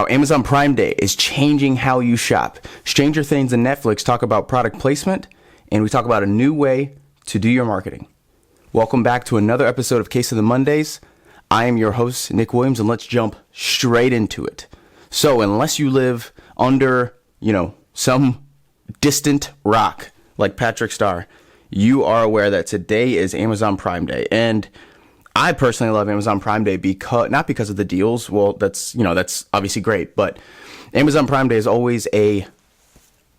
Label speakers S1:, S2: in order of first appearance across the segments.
S1: how Amazon Prime Day is changing how you shop. Stranger Things and Netflix talk about product placement, and we talk about a new way to do your marketing. Welcome back to another episode of Case of the Mondays. I am your host, Nick Williams, and let's jump straight into it. So unless you live under, some distant rock like Patrick Starr, you are aware that today is Amazon Prime Day. And I personally love Amazon Prime Day not because of the deals. Well, that's obviously great, but Amazon Prime Day is always a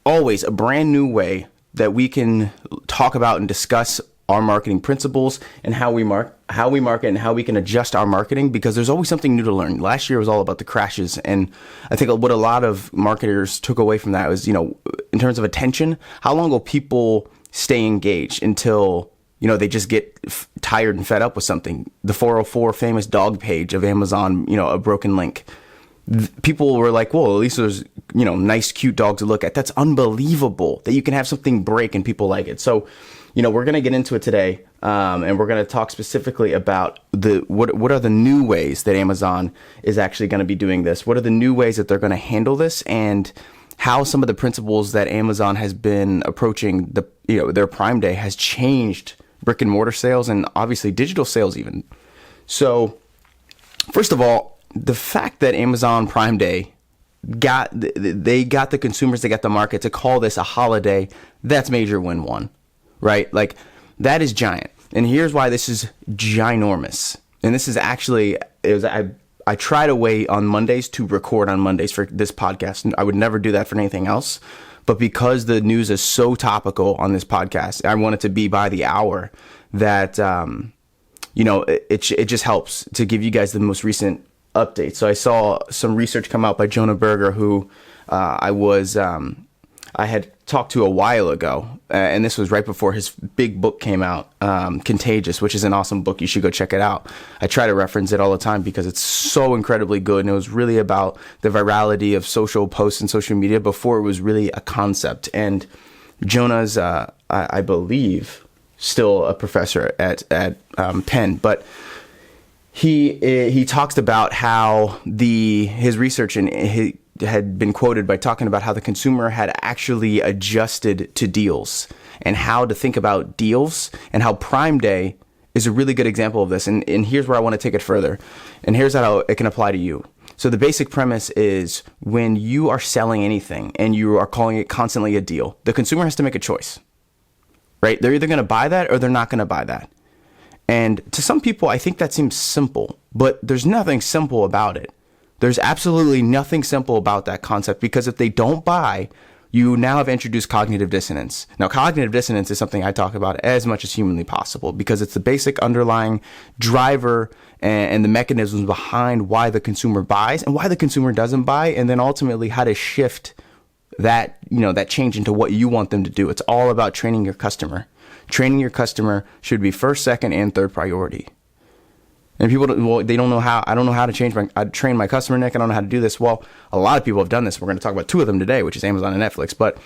S1: brand new way that we can talk about and discuss our marketing principles and how we market and how we can adjust our marketing, because there's always something new to learn. Last year was all about the crashes, and I think what a lot of marketers took away from that was, in terms of attention, how long will people stay engaged until they just get tired and fed up with something? The 404 famous dog page of Amazon, a broken link. People were like, well, at least there's, nice, cute dogs to look at. That's unbelievable that you can have something break and people like it. So, we're going to get into it today, and we're going to talk specifically about what are the new ways that Amazon is actually going to be doing this? What are the new ways that they're going to handle this, and how some of the principles that Amazon has been approaching their Prime Day has changed brick and mortar sales and obviously digital sales even. So first of all, the fact that Amazon Prime Day got the consumers, they got the market to call this a holiday, that's major win one, right? Like, that is giant. And here's why this is ginormous. And this is actually, I try to wait on Mondays to record on Mondays for this podcast. I would never do that for anything else. But because the news is so topical on this podcast, I want it to be by the hour that, it just helps to give you guys the most recent updates. So I saw some research come out by Jonah Berger, who I had talked to a while ago, and this was right before his big book came out, Contagious, which is an awesome book. You should go check it out. I try to reference it all the time because it's so incredibly good, and it was really about the virality of social posts and social media before it was really a concept. And Jonah's, I believe, still a professor at Penn, but he talks about how his research and he had been quoted by talking about how the consumer had actually adjusted to deals and how to think about deals, and how Prime Day is a really good example of this. And here's where I want to take it further. And here's how it can apply to you. So the basic premise is, when you are selling anything and you are calling it constantly a deal, the consumer has to make a choice, right? They're either going to buy that or they're not going to buy that. And to some people, I think that seems simple, but there's nothing simple about it. There's absolutely nothing simple about that concept, because if they don't buy, you now have introduced cognitive dissonance. Now, cognitive dissonance is something I talk about as much as humanly possible, because it's the basic underlying driver and the mechanisms behind why the consumer buys and why the consumer doesn't buy, and then ultimately how to shift that change into what you want them to do. It's all about training your customer. Training your customer should be first, second, and third priority. And people, they don't know how. I don't know how to train my customer, Nick. I don't know how to do this. Well, a lot of people have done this. We're going to talk about two of them today, which is Amazon and Netflix. But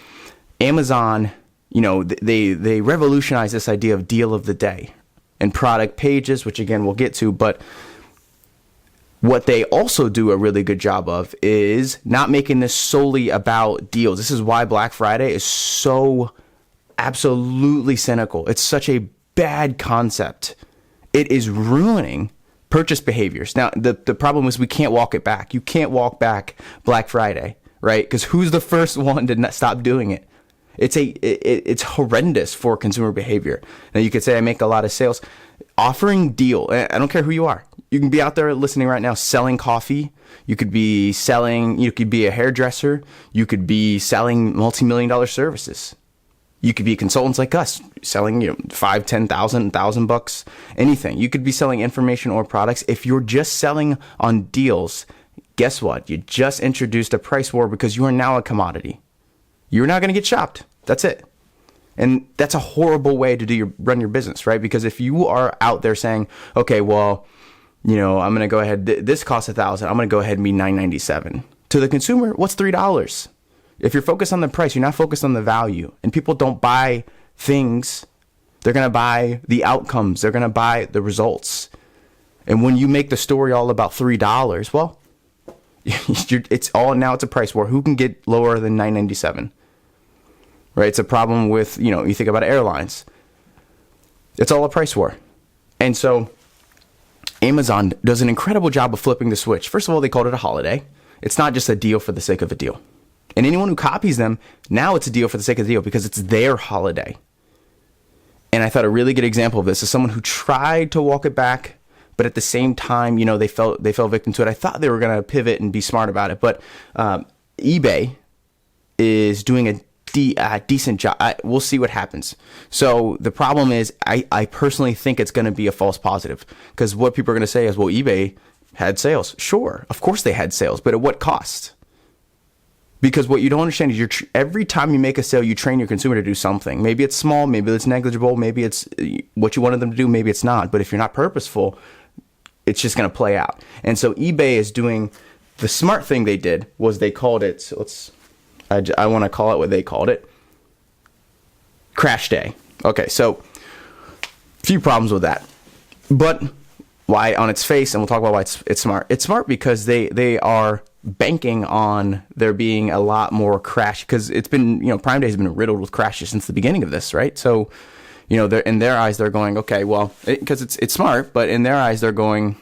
S1: Amazon, they revolutionized this idea of deal of the day and product pages, which again, we'll get to. But what they also do a really good job of is not making this solely about deals. This is why Black Friday is so absolutely cynical. It's such a bad concept. It is ruining purchase behaviors. Now, the problem is we can't walk it back. You can't walk back Black Friday, right? Because who's the first one to stop doing it? It's horrendous for consumer behavior. Now, you could say I make a lot of sales. Offering deal, I don't care who you are. You can be out there listening right now selling coffee. You could be a hairdresser. You could be selling multi-million-dollar services. You could be consultants like us selling, $5,000, $10,000, $1,000, anything. You could be selling information or products. If you're just selling on deals, guess what? You just introduced a price war, because you are now a commodity. You're not going to get shopped. That's it. And that's a horrible way to run your business, right? Because if you are out there saying, okay, well, I'm going to go ahead. This costs $1,000. I'm going to go ahead and be $9.97. To the consumer, what's $3? If you're focused on the price, you're not focused on the value. And people don't buy things. They're going to buy the outcomes. They're going to buy the results. And when you make the story all about $3, well, It's a price war. Who can get lower than $9.97? Right? It's a problem with, you think about airlines. It's all a price war. And so Amazon does an incredible job of flipping the switch. First of all, they called it a holiday. It's not just a deal for the sake of a deal. And anyone who copies them, now it's a deal for the sake of the deal because it's their holiday. And I thought a really good example of this is someone who tried to walk it back, but at the same time, they fell victim to it. I thought they were going to pivot and be smart about it, but eBay is doing a decent job. We'll see what happens. So the problem is, I personally think it's going to be a false positive, because what people are going to say is, well, eBay had sales. Sure, of course they had sales, but at what cost? Because what you don't understand is every time you make a sale, you train your consumer to do something. Maybe it's small, maybe it's negligible, maybe it's what you wanted them to do, maybe it's not. But if you're not purposeful, it's just going to play out. And so eBay is doing the smart thing. They did was they called it, so I want to call it what they called it, Crash Day. Okay, so a few problems with that. But why on its face, and we'll talk about why it's smart. It's smart because they are banking on there being a lot more crash, because it's been, Prime Day has been riddled with crashes since the beginning of this, right? So, they're, in their eyes, they're going, okay, well, because it's smart, but in their eyes, they're going,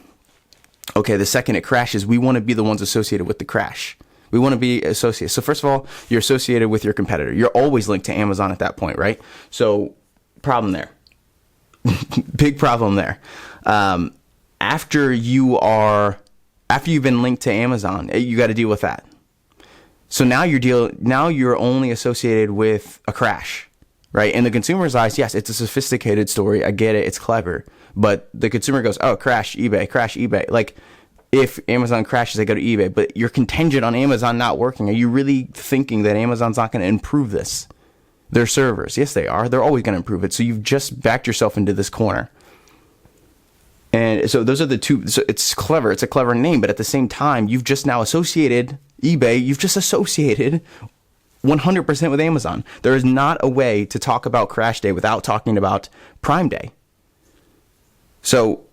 S1: okay, the second it crashes, we want to be the ones associated with the crash. We want to be associated. So first of all, you're associated with your competitor. You're always linked to Amazon at that point, right? So problem there. Big problem there. After you've been linked to Amazon, you got to deal with that. So now you're only associated with a crash, right? In the consumer's eyes, yes, it's a sophisticated story. I get it. It's clever. But the consumer goes, oh, crash eBay. Like, if Amazon crashes, they go to eBay, but you're contingent on Amazon not working. Are you really thinking that Amazon's not going to improve this? Their servers, yes, they are. They're always going to improve it. So you've just backed yourself into this corner. And so those are the two. So it's clever. It's a clever name, but at the same time, you've just now associated eBay. You've just associated 100% with Amazon. There is not a way to talk about Crash Day without talking about Prime Day. So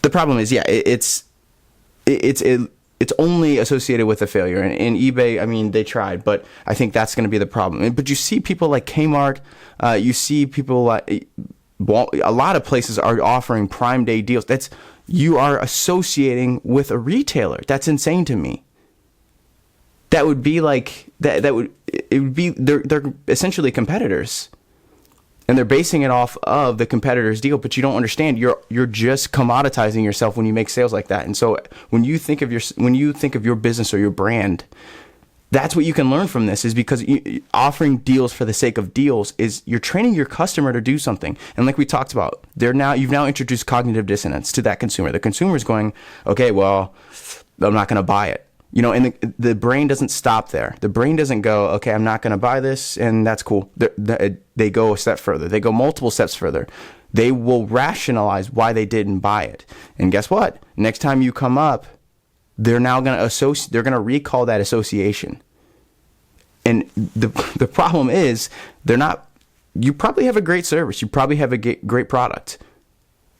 S1: the problem is, yeah, it's only associated with a failure. And eBay, I mean, they tried, but I think that's going to be the problem. But you see people like Kmart, you see people like, a lot of places are offering Prime Day deals. You are associating with a retailer. That's insane to me. That would be like they're essentially competitors. And they're basing it off of the competitor's deal, but you don't understand. You're just commoditizing yourself when you make sales like that. And so when you think of your business or your brand, that's what you can learn from this, is because offering deals for the sake of deals is you're training your customer to do something. And like we talked about, you've now introduced cognitive dissonance to that consumer. The consumer is going, okay, well, I'm not going to buy it. And the brain doesn't stop there. The brain doesn't go, okay, I'm not going to buy this, and that's cool. They go a step further. They go multiple steps further. They will rationalize why they didn't buy it. And guess what? Next time you come up, they're now going to they're going to recall that association. And the problem is, you probably have a great service. You probably have a great product.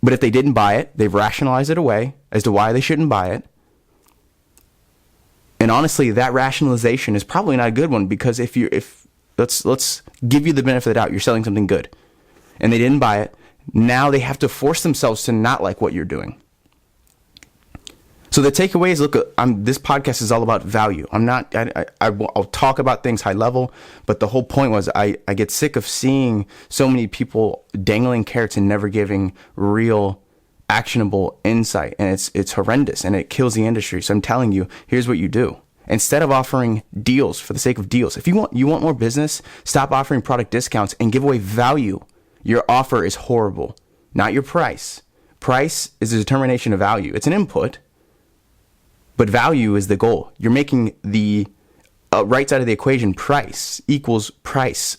S1: But if they didn't buy it, they've rationalized it away as to why they shouldn't buy it. And honestly, that rationalization is probably not a good one, because let's give you the benefit of the doubt, you're selling something good, and they didn't buy it. Now they have to force themselves to not like what you're doing. So the takeaway is, look, this podcast is all about value. I'll talk about things high level, but the whole point was I get sick of seeing so many people dangling carrots and never giving real actionable insight, and it's horrendous, and it kills the industry. So I'm telling you, here's what you do. Instead of offering deals for the sake of deals, if you want more business, stop offering product discounts and give away value. Your offer is horrible, not your price. Price is a determination of value. It's an input, but value is the goal. You're making the right side of the equation price equals price.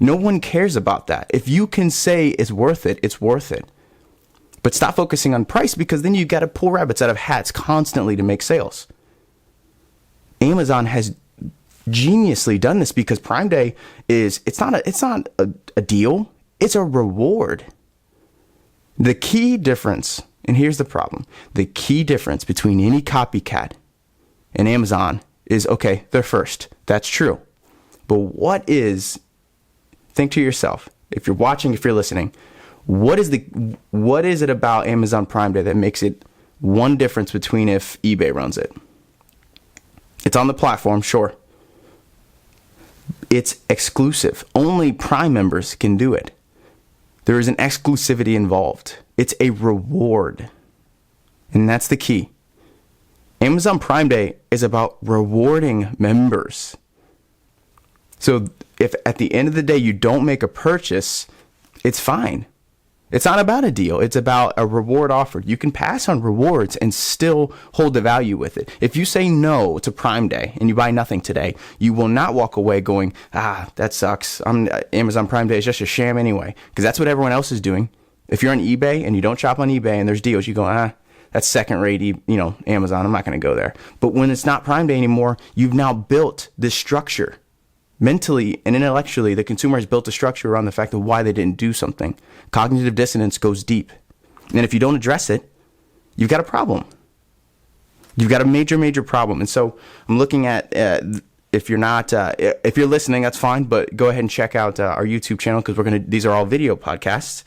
S1: No one cares about that. If you can say it's worth it, it's worth it. But stop focusing on price, because then you got to pull rabbits out of hats constantly to make sales. Amazon has geniusly done this, because Prime Day it's not a deal, it's a reward. The key difference, and here's the problem, the key difference between any copycat and Amazon is, okay, they're first. That's true. But think to yourself, if you're watching, if you're listening, what is it about Amazon Prime Day that makes it one difference between if eBay runs it? It's on the platform, sure. It's exclusive. Only Prime members can do it. There is an exclusivity involved. It's a reward. And that's the key. Amazon Prime Day is about rewarding members. So if at the end of the day you don't make a purchase, it's fine. It's not about a deal. It's about a reward offered. You can pass on rewards and still hold the value with it. If you say no to Prime Day and you buy nothing today, you will not walk away going, that sucks. Amazon Prime Day is just a sham anyway. Because that's what everyone else is doing. If you're on eBay and you don't shop on eBay and there's deals, you go, that's second rate, Amazon. I'm not going to go there. But when it's not Prime Day anymore, you've now built this structure. Mentally and intellectually, the consumer has built a structure around the fact of why they didn't do something. Cognitive dissonance goes deep. And if you don't address it, you've got a problem. You've got a major, major problem. And so I'm looking at, if you're listening, that's fine, but go ahead and check out our YouTube channel because these are all video podcasts.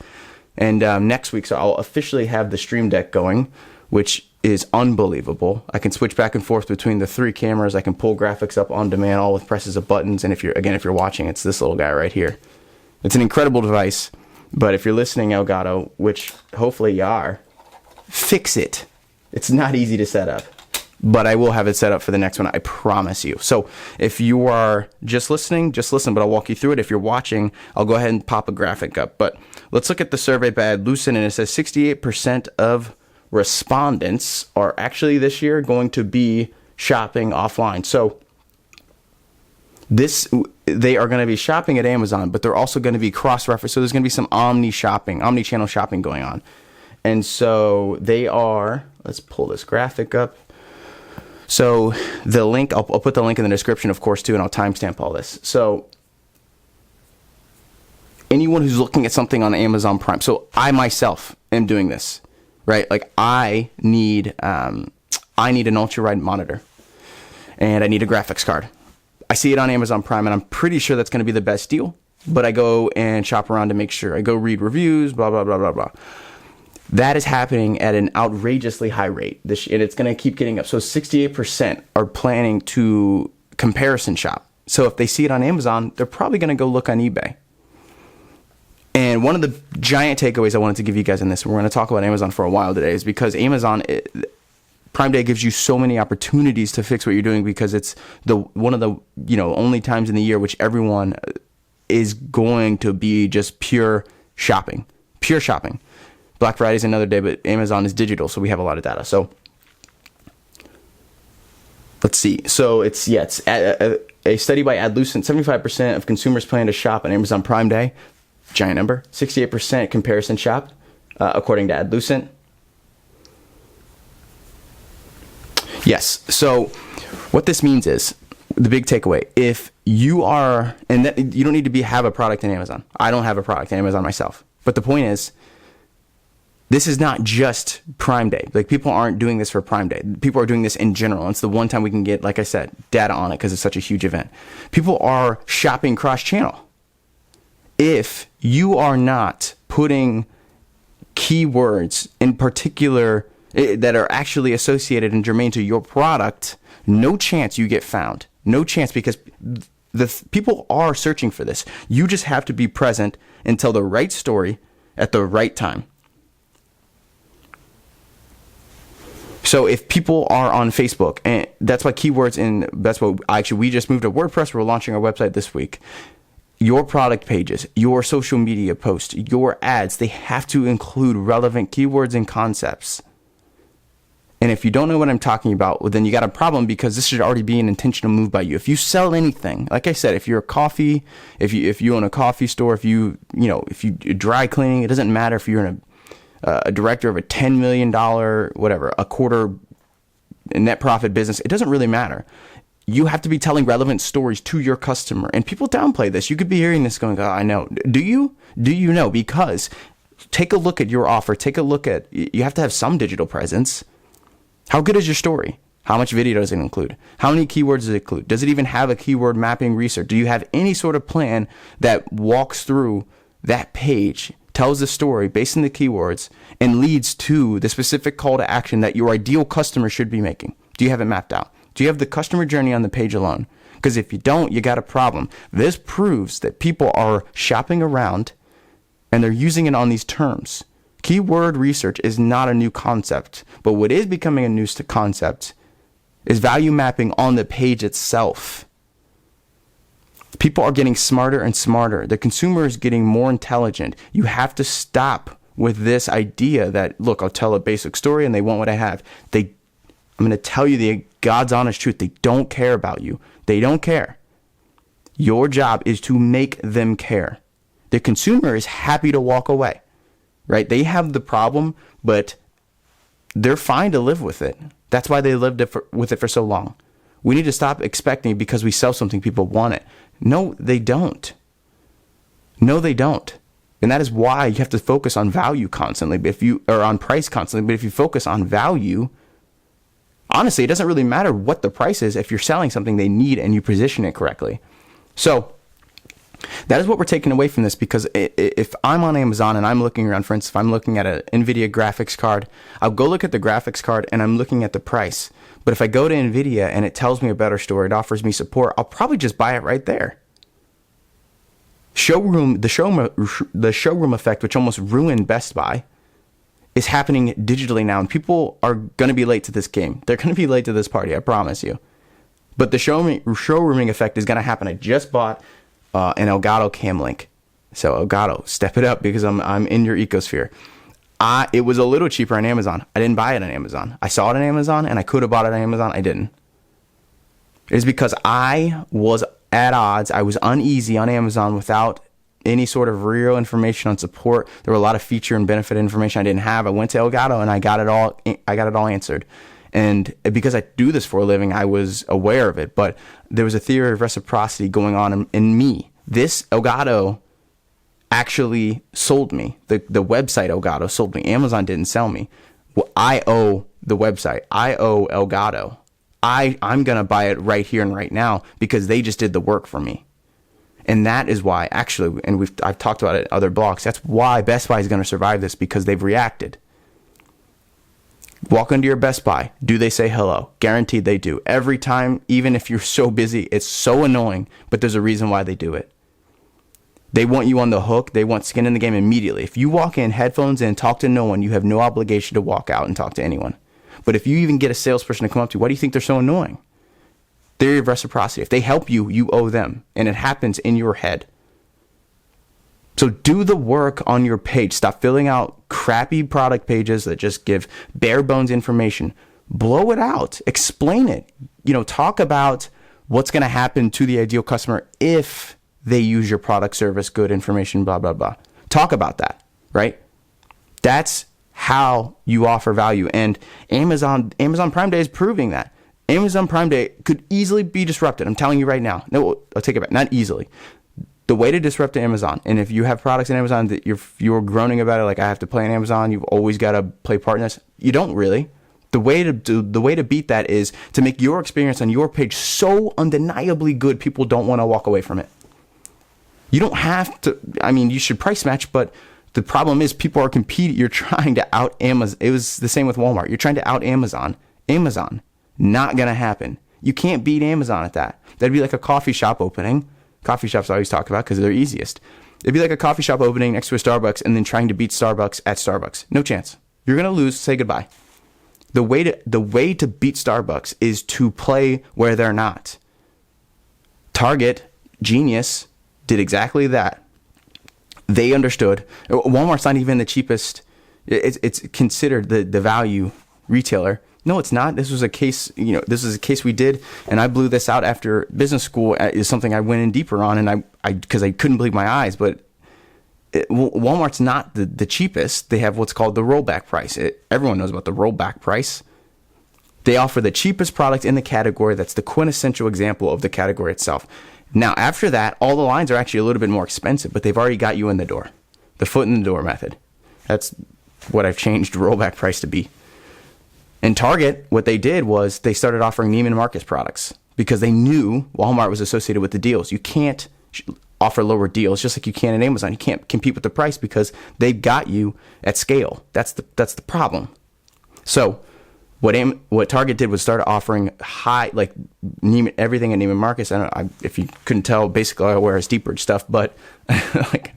S1: And next week, so I'll officially have the Stream Deck going, which is unbelievable. I can switch back and forth between the 3 cameras. I can pull graphics up on demand, all with presses of buttons. And if you're watching, it's this little guy right here. It's an incredible device. But if you're listening, Elgato, which hopefully you are, fix it. It's not easy to set up. But I will have it set up for the next one, I promise you. So if you are just listening, just listen, but I'll walk you through it. If you're watching, I'll go ahead and pop a graphic up. But let's look at the survey by Adlucent, and it says 68% of respondents are actually this year going to be shopping offline. So they are going to be shopping at Amazon, but they're also going to be cross-referenced. So there's going to be some omni-channel shopping going on. And so let's pull this graphic up. So the link, I'll put the link in the description, of course, too, and I'll timestamp all this. So anyone who's looking at something on Amazon Prime, so I myself am doing this, right? Like I need an ultra-wide monitor, and I need a graphics card. I see it on Amazon Prime, and I'm pretty sure that's going to be the best deal. But I go and shop around to make sure. I go read reviews, blah, blah, blah, blah, blah. That is happening at an outrageously high rate, and it's going to keep getting up. So 68% are planning to comparison shop. So if they see it on Amazon, they're probably going to go look on eBay. And one of the giant takeaways I wanted to give you guys in this, and we're going to talk about Amazon for a while today, is because Prime Day gives you so many opportunities to fix what you're doing, because it's one of the only times in the year which everyone is going to be just pure shopping. Black Friday is another day, but Amazon is digital, so we have a lot of data. So let's see. So it's a study by Adlucent. 75% of consumers plan to shop on Amazon Prime Day. Giant number. 68% comparison shop, according to Adlucent. Yes. So what this means is, the big takeaway, if you are, and that, you don't need to have a product in Amazon. I don't have a product in Amazon myself. But the point is, this is not just Prime Day. Like, people aren't doing this for Prime Day. People are doing this in general. It's the one time we can get, like I said, data on it because it's such a huge event. People are shopping cross-channel. If you are not putting keywords in particular that are actually associated and germane to your product, no chance you get found. No chance, because people are searching for this. You just have to be present and tell the right story at the right time. So if people are on Facebook, and that's why keywords we just moved to WordPress. We're launching our website this week. Your product pages, your social media posts, your ads, they have to include relevant keywords and concepts. And if you don't know what I'm talking about, well, then you got a problem, because this should already be an intentional move by you. If you sell anything, like I said, if you're a coffee, if you own a coffee store, if you dry cleaning, it doesn't matter if you're a director of a $10 million, a quarter net profit business. It doesn't really matter. You have to be telling relevant stories to your customer. And people downplay this. You could be hearing this going, I know. Do you? Do you know? Because take a look at your offer. You have to have some digital presence. How good is your story? How much video does it include? How many keywords does it include? Does it even have a keyword mapping research? Do you have any sort of plan that walks through that page, tells the story based on the keywords, and leads to the specific call to action that your ideal customer should be making? Do you have it mapped out? Do you have the customer journey on the page alone? Because if you don't, you got a problem. This proves that people are shopping around and they're using it on these terms. Keyword research is not a new concept, but what is becoming a new concept is value mapping on the page itself. People are getting smarter and smarter. The consumer is getting more intelligent. You have to stop with this idea that, look, I'll tell a basic story and they want what I have. I'm going to tell you the God's honest truth. They don't care about you. They don't care. Your job is to make them care. The consumer is happy to walk away, right? They have the problem, but they're fine to live with it. That's why they lived with it for so long. We need to stop expecting because we sell something people want it. No, they don't. No, they don't. And that is why you have to focus on value constantly. Or on price constantly. But if you focus on value, honestly, it doesn't really matter what the price is if you're selling something they need and you position it correctly. So that is what we're taking away from this, because if I'm on Amazon and I'm looking around, for instance, if I'm looking at an NVIDIA graphics card, I'll go look at the graphics card and I'm looking at the price. But if I go to NVIDIA and it tells me a better story, it offers me support, I'll probably just buy it right there. The showroom effect, which almost ruined Best Buy, is happening digitally now. And people are going to be late to this game. They're going to be late to this party, I promise you. But the showrooming effect is going to happen. I just bought an Elgato Cam Link. So Elgato, step it up, because I'm in your ecosphere. It was a little cheaper on Amazon. I didn't buy it on Amazon. I saw it on Amazon and I could have bought it on Amazon. I didn't. It is because I was at odds. I was uneasy on Amazon without any sort of real information on support. There were a lot of feature and benefit information I didn't have. I went to Elgato and I got it all answered. And because I do this for a living, I was aware of it. But there was a theory of reciprocity going on in me. This Elgato actually sold me. The website Elgato sold me. Amazon didn't sell me. Well, I owe the website. I owe Elgato. I'm going to buy it right here and right now because they just did the work for me. And that is why, actually, and I've talked about it in other blogs, that's why Best Buy is going to survive this, because they've reacted. Walk into your Best Buy. Do they say hello? Guaranteed they do. Every time, even if you're so busy, it's so annoying, but there's a reason why they do it. They want you on the hook. They want skin in the game immediately. If you walk in, headphones in, talk to no one, you have no obligation to walk out and talk to anyone. But if you even get a salesperson to come up to you, why do you think they're so annoying? Theory of reciprocity. If they help you, you owe them. And it happens in your head. So do the work on your page. Stop filling out crappy product pages that just give bare bones information. Blow it out. Explain it. Talk about what's going to happen to the ideal customer if they use your product, service, good, information, blah, blah, blah. Talk about that, right? That's how you offer value. And Amazon Prime Day is proving that. Amazon Prime Day could easily be disrupted. I'm telling you right now. No, I'll take it back. Not easily. The way to disrupt Amazon, and if you have products in Amazon that you're groaning about it, like I have to play in Amazon, you've always got to play partners. You don't really. The way to beat that is to make your experience on your page so undeniably good, people don't want to walk away from it. You don't have to. I mean, you should price match, but the problem is people are competing. You're trying to out Amazon. It was the same with Walmart. You're trying to out Amazon. Amazon, not gonna happen. You can't beat Amazon at that. That'd be like a coffee shop opening. Coffee shops I always talk about because they're easiest. It'd be like a coffee shop opening next to a Starbucks and then trying to beat Starbucks at Starbucks. No chance. You're gonna lose. Say goodbye. The way to beat Starbucks is to play where they're not. Target, genius, did exactly that. They understood. Walmart's not even the cheapest. It's considered the value retailer. No, it's not. This was a case, this is a case we did, and I blew this out after business school. Is something I went in deeper on, and because I couldn't believe my eyes. But Walmart's not the cheapest. They have what's called the rollback price. Everyone knows about the rollback price. They offer the cheapest product in the category. That's the quintessential example of the category itself. Now, after that, all the lines are actually a little bit more expensive, but they've already got you in the door. The foot in the door method. That's what I've changed rollback price to be. And Target, what they did was they started offering Neiman Marcus products because they knew Walmart was associated with the deals. You can't offer lower deals just like you can at Amazon. You can't compete with the price because they've got you at scale. That's the problem. So what Target did was start offering high, like everything at Neiman Marcus. If you couldn't tell, basically all I wear is DeepBridge stuff, but like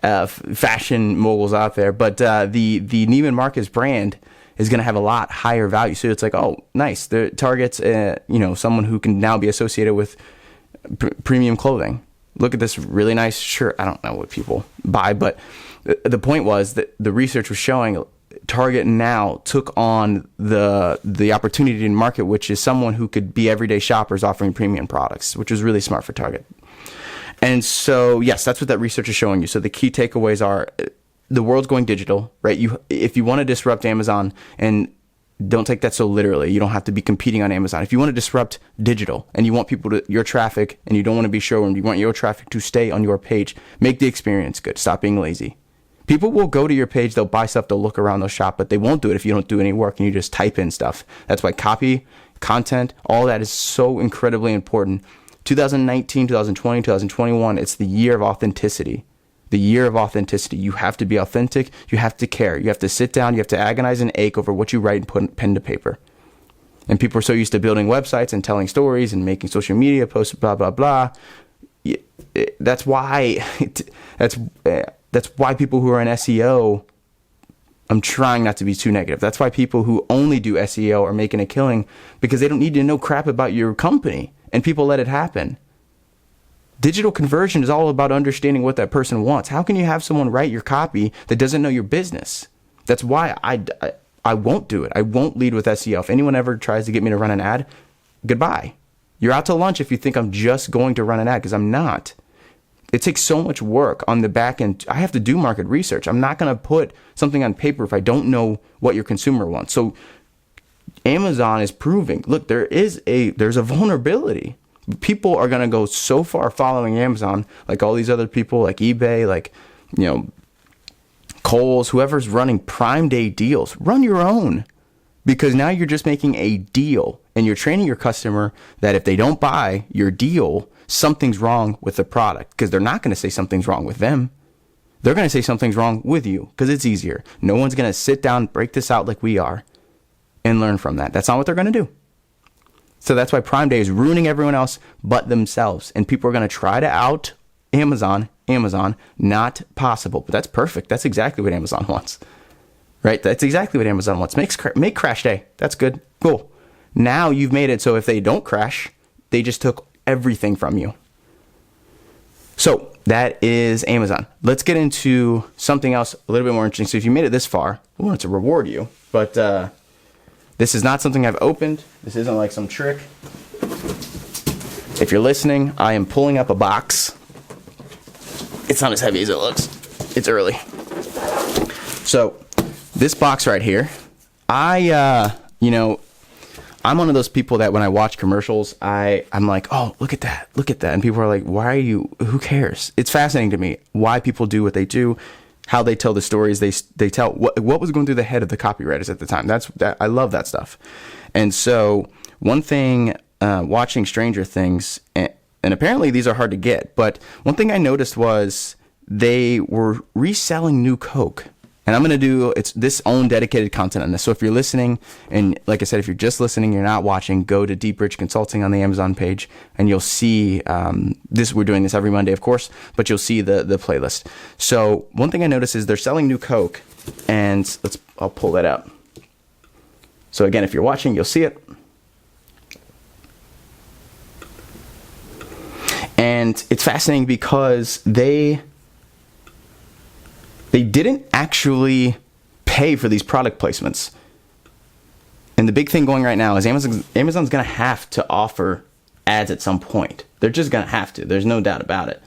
S1: fashion moguls out there. But the Neiman Marcus brand is going to have a lot higher value. So it's like, oh, nice. The Target's, someone who can now be associated with premium clothing. Look at this really nice shirt. I don't know what people buy, but the point was that the research was showing Target now took on the opportunity in market, which is someone who could be everyday shoppers offering premium products, which was really smart for Target. And so, yes, that's what that research is showing you. So the key takeaways are the world's going digital, right? If you want to disrupt Amazon, and don't take that so literally, you don't have to be competing on Amazon. If you want to disrupt digital and you want people to, your traffic, and you don't want to be showroom, you want your traffic to stay on your page, make the experience good. Stop being lazy. People will go to your page, they'll buy stuff, they'll look around, they'll shop, but they won't do it if you don't do any work and you just type in stuff. That's why copy, content, all that is so incredibly important. 2019, 2020, 2021, it's the year of authenticity. The year of authenticity. You have to be authentic. You have to care. You have to sit down. You have to agonize and ache over what you write and put pen to paper. And people are so used to building websites and telling stories and making social media posts, blah, blah, blah. That's why people who are in SEO, I'm trying not to be too negative. That's why people who only do SEO are making a killing, because they don't need to know crap about your company, and people let it happen. Digital conversion is all about understanding what that person wants. How can you have someone write your copy that doesn't know your business? That's why I won't do it. I won't lead with SEO. If anyone ever tries to get me to run an ad, goodbye. You're out to lunch if you think I'm just going to run an ad, because I'm not. It takes so much work on the back end. I have to do market research. I'm not going to put something on paper if I don't know what your consumer wants. So Amazon is proving, look, there's a vulnerability. People are going to go so far following Amazon, like all these other people, like eBay, like, Kohl's, whoever's running Prime Day deals. Run your own, because now you're just making a deal, and you're training your customer that if they don't buy your deal, something's wrong with the product, because they're not going to say something's wrong with them. They're going to say something's wrong with you, because it's easier. No one's going to sit down, break this out like we are, and learn from that. That's not what they're going to do. So that's why Prime Day is ruining everyone else but themselves. And people are going to try to out Amazon. Not possible. But that's perfect. That's exactly what Amazon wants. Right? That's exactly what Amazon wants. Make Crash Day. That's good. Cool. Now you've made it so if they don't crash, they just took everything from you. So that is Amazon. Let's get into something else a little bit more interesting. So if you made it this far, I wanted to reward you. But this is not something I've opened. This isn't like some trick. If you're listening, I am pulling up a box. It's not as heavy as it looks. It's early. So this box right here, I'm one of those people that when I watch commercials, I'm like, oh, look at that. And people are like, who cares? It's fascinating to me why people do what they do, how they tell the stories they tell, what was going through the head of the copywriters at the time. I love that stuff. And so one thing, watching Stranger Things, and apparently these are hard to get, but one thing I noticed was they were reselling New Coke. And I'm going to do this own dedicated content on this. So if you're listening, and like I said, if you're just listening, you're not watching, go to DeepBridge Consulting on the Amazon page, and you'll see this. We're doing this every Monday, of course, but you'll see the playlist. So one thing I noticed is they're selling New Coke, and I'll pull that up. So again, if you're watching, you'll see it. And it's fascinating because they didn't actually pay for these product placements. And the big thing going right now is Amazon's going to have to offer ads at some point. They're just going to have to. There's no doubt about it.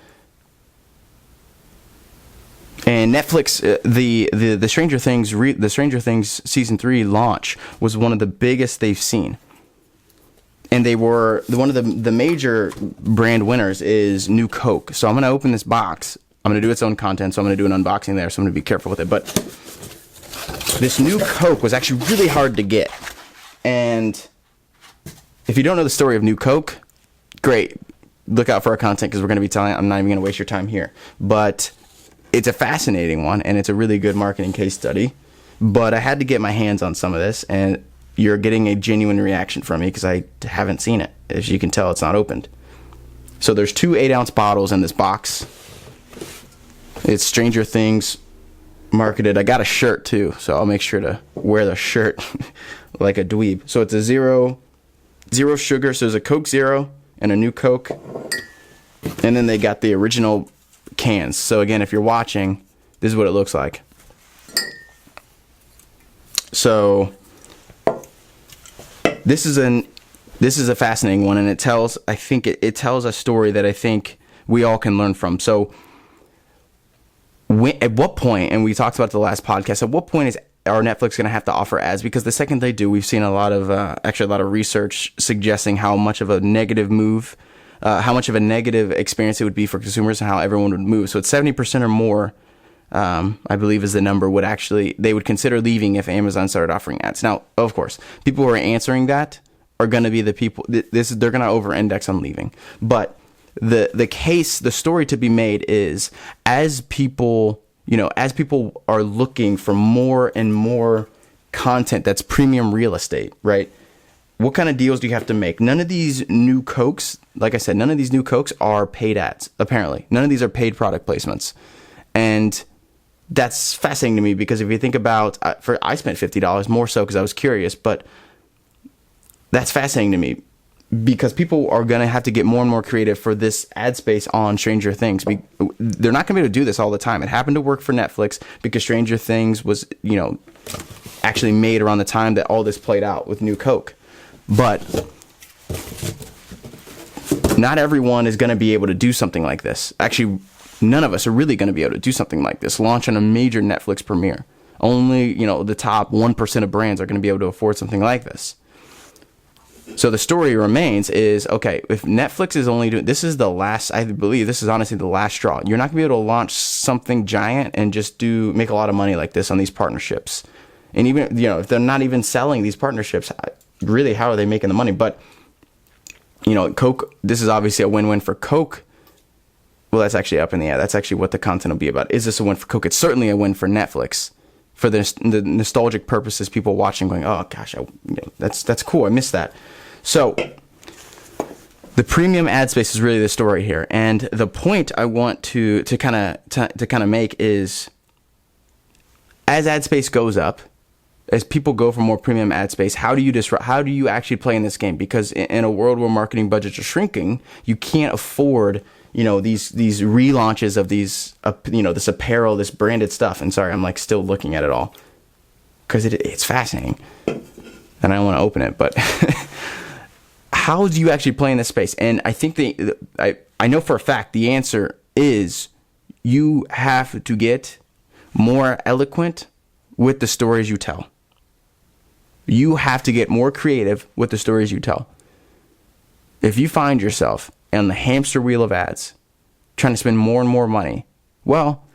S1: And Netflix, the Stranger Things season 3 launch was one of the biggest they've seen. And they were one of the major brand winners is New Coke. So I'm going to open this box. I'm going to do its own content, so I'm going to do an unboxing there, so I'm going to be careful with it. But this New Coke was actually really hard to get. And if you don't know the story of New Coke, great. Look out for our content because we're going to be telling. I'm not even going to waste your time here. But it's a fascinating one, and it's a really good marketing case study. But I had to get my hands on some of this, and you're getting a genuine reaction from me because I haven't seen it. As you can tell, it's not opened. So there's 2 8-ounce bottles in this box. It's Stranger Things marketed. I got a shirt too, so I'll make sure to wear the shirt like a dweeb. So it's a zero sugar. So there's a Coke Zero and a New Coke. And then they got the original cans. So again, if you're watching, this is what it looks like. So this is a fascinating one, and it tells a story that I think we all can learn from. So at what point, and we talked about the last podcast, at what point is our Netflix going to have to offer ads? Because the second they do, we've seen a lot of research suggesting how much of a negative move, how much of a negative experience it would be for consumers and how everyone would move. So it's 70% or more, I believe is the number, they would consider leaving if Amazon started offering ads. Now, of course, people who are answering that are going to be the people, they're going to over-index on leaving. But the story to be made is as people are looking for more and more content that's premium real estate, right? What kind of deals do you have to make? None of these new Cokes, like I said, none of these new Cokes are paid ads, apparently. None of these are paid product placements. And that's fascinating to me because if you think about, I spent $50 more so because I was curious, but that's fascinating to me because people are going to have to get more and more creative for this ad space on Stranger Things. They're not going to be able to do this all the time. It happened to work for Netflix because Stranger Things was, actually made around the time that all this played out with New Coke. But not everyone is going to be able to do something like this. Actually, none of us are really going to be able to do something like this. Launch on a major Netflix premiere. Only, the top 1% of brands are going to be able to afford something like this. So the story remains is, okay, if Netflix is only doing, this is the last, I believe this is honestly the last straw. You're not going to be able to launch something giant and just make a lot of money like this on these partnerships. And even, if they're not even selling these partnerships, really, how are they making the money? But, Coke, this is obviously a win-win for Coke. Well, that's actually up in the air. That's actually what the content will be about. Is this a win for Coke? It's certainly a win for Netflix. For the nostalgic purposes, people watching going, oh gosh, that's cool. I missed that. So the premium ad space is really the story here, and the point I want to kind of make is, as ad space goes up, as people go for more premium ad space, how do you disrupt? How do you actually play in this game? Because in a world where marketing budgets are shrinking, you can't afford these relaunches of these this apparel, this branded stuff. And sorry, I'm like still looking at it all because it's fascinating, and I don't want to open it, but. How do you actually play in this space? And I think I know for a fact the answer is you have to get more eloquent with the stories you tell. You have to get more creative with the stories you tell. If you find yourself on the hamster wheel of ads, trying to spend more and more money, well,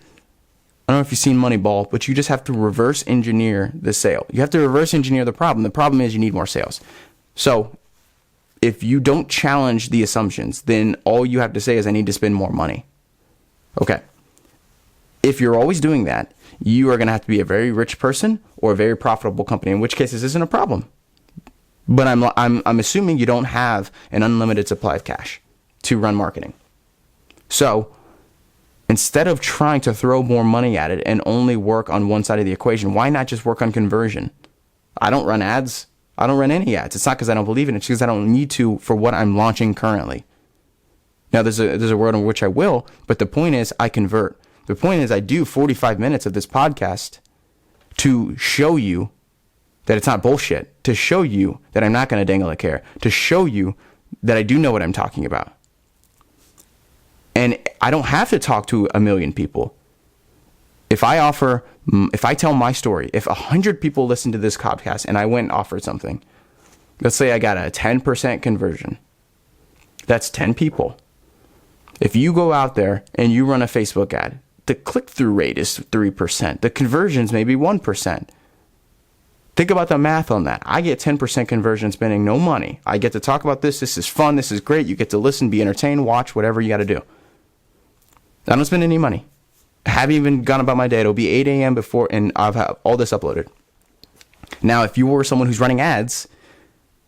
S1: I don't know if you've seen Moneyball, but you just have to reverse engineer the sale. You have to reverse engineer the problem. The problem is you need more sales. So if you don't challenge the assumptions, then all you have to say is, I need to spend more money. Okay. If you're always doing that, you are going to have to be a very rich person or a very profitable company, in which case this isn't a problem. But I'm assuming you don't have an unlimited supply of cash to run marketing. So instead of trying to throw more money at it and only work on one side of the equation, why not just work on conversion? I don't run ads. I don't run any ads. It's not because I don't believe in it. It's because I don't need to for what I'm launching currently. Now, there's a world in which I will, but the point is I convert. The point is I do 45 minutes of this podcast to show you that it's not bullshit, to show you that I'm not going to dangle a carrot, to show you that I do know what I'm talking about. And I don't have to talk to a million people. If I tell my story, if 100 people listen to this podcast and I went and offered something, let's say I got a 10% conversion. That's 10 people. If you go out there and you run a Facebook ad, the click-through rate is 3%. The conversions may be 1%. Think about the math on that. I get 10% conversion spending no money. I get to talk about this. This is fun. This is great. You get to listen, be entertained, watch, whatever you got to do. I don't spend any money. I haven't even gone about my day. It'll be 8 a.m. before, and I've had all this uploaded. Now, if you were someone who's running ads,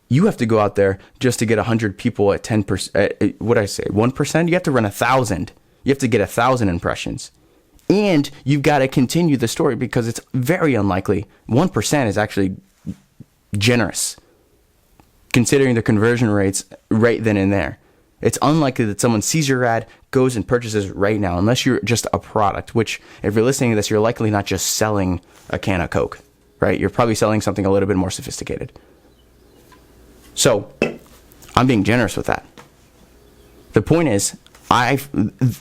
S1: you have to go out there just to get 100 people at 10%. What did I say? 1%? You have to run 1,000. You have to get 1,000 impressions. And you've got to continue the story because it's very unlikely. 1% is actually generous, considering the conversion rates right then and there. It's unlikely that someone sees your ad, goes and purchases right now, unless you're just a product, which if you're listening to this, you're likely not just selling a can of Coke, right? You're probably selling something a little bit more sophisticated. So I'm being generous with that. The point is,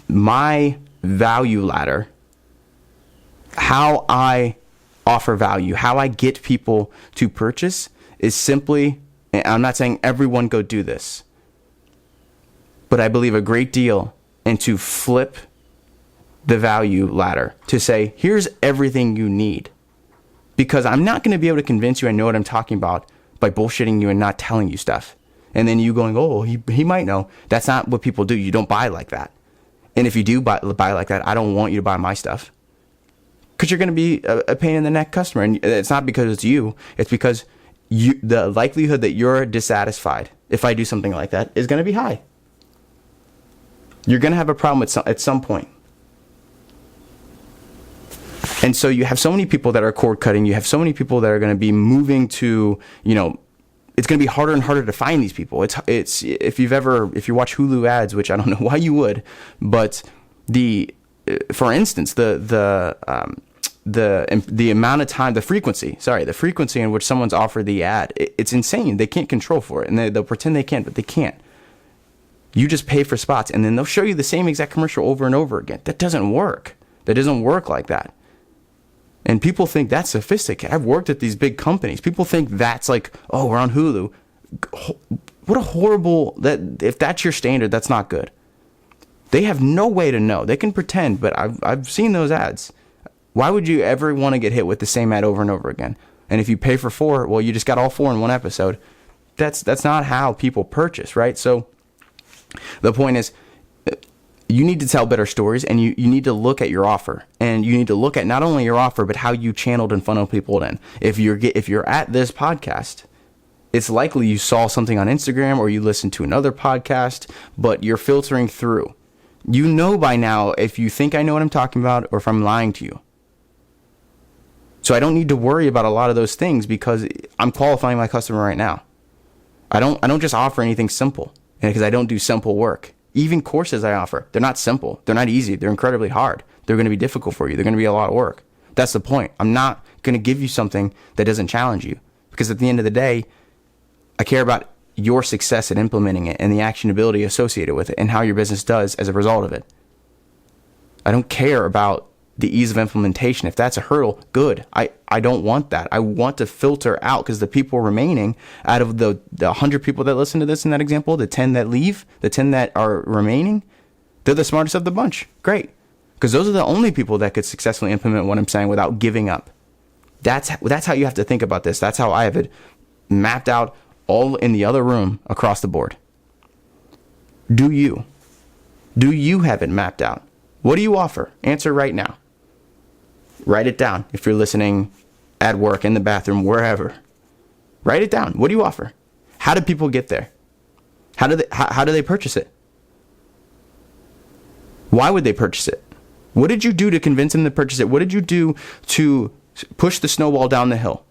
S1: my value ladder, how I offer value, how I get people to purchase is simply, and I'm not saying everyone go do this, but I believe a great deal into flip the value ladder to say, here's everything you need. Because I'm not going to be able to convince you I know what I'm talking about by bullshitting you and not telling you stuff. And then you going, oh, he might know. That's not what people do. You don't buy like that. And if you do buy like that, I don't want you to buy my stuff. Because you're going to be a pain in the neck customer. And it's not because it's you. It's because the likelihood that you're dissatisfied if I do something like that is going to be high. You're going to have a problem at some point. And so you have so many people that are cord cutting. You have so many people that are going to be moving to, it's going to be harder and harder to find these people. It's if you watch Hulu ads, which I don't know why you would, but for instance, the amount of time, the frequency in which someone's offered the ad, it's insane. They can't control for it, and they'll pretend they can, but they can't. You just pay for spots, and then they'll show you the same exact commercial over and over again. That doesn't work. That doesn't work like that. And people think that's sophisticated. I've worked at these big companies. People think that's like, oh, we're on Hulu. What a horrible, if that's your standard, that's not good. They have no way to know. They can pretend, but I've seen those ads. Why would you ever want to get hit with the same ad over and over again? And if you pay for 4, well, you just got all 4 in one episode. That's not how people purchase, right? So the point is, you need to tell better stories, and you need to look at your offer, and you need to look at not only your offer, but how you channeled and funneled people in. If you're at this podcast, it's likely you saw something on Instagram or you listened to another podcast, but you're filtering through. You know by now if you think I know what I'm talking about or if I'm lying to you. So I don't need to worry about a lot of those things because I'm qualifying my customer right now. I don't just offer anything simple, because I don't do simple work. Even courses I offer, they're not simple. They're not easy. They're incredibly hard. They're going to be difficult for you. They're going to be a lot of work. That's the point. I'm not going to give you something that doesn't challenge you, because at the end of the day, I care about your success at implementing it and the actionability associated with it and how your business does as a result of it. I don't care about the ease of implementation. If that's a hurdle, good. I don't want that. I want to filter out, because the people remaining out of the 100 people that listen to this in that example, the 10 that leave, the 10 that are remaining, they're the smartest of the bunch. Great. Because those are the only people that could successfully implement what I'm saying without giving up. That's how you have to think about this. That's how I have it mapped out all in the other room across the board. Do you have it mapped out? What do you offer? Answer right now. Write it down if you're listening at work, in the bathroom, wherever. Write it down. What do you offer? How do people get there? How do they purchase it? Why would they purchase it? What did you do to convince them to purchase it? What did you do to push the snowball down the hill?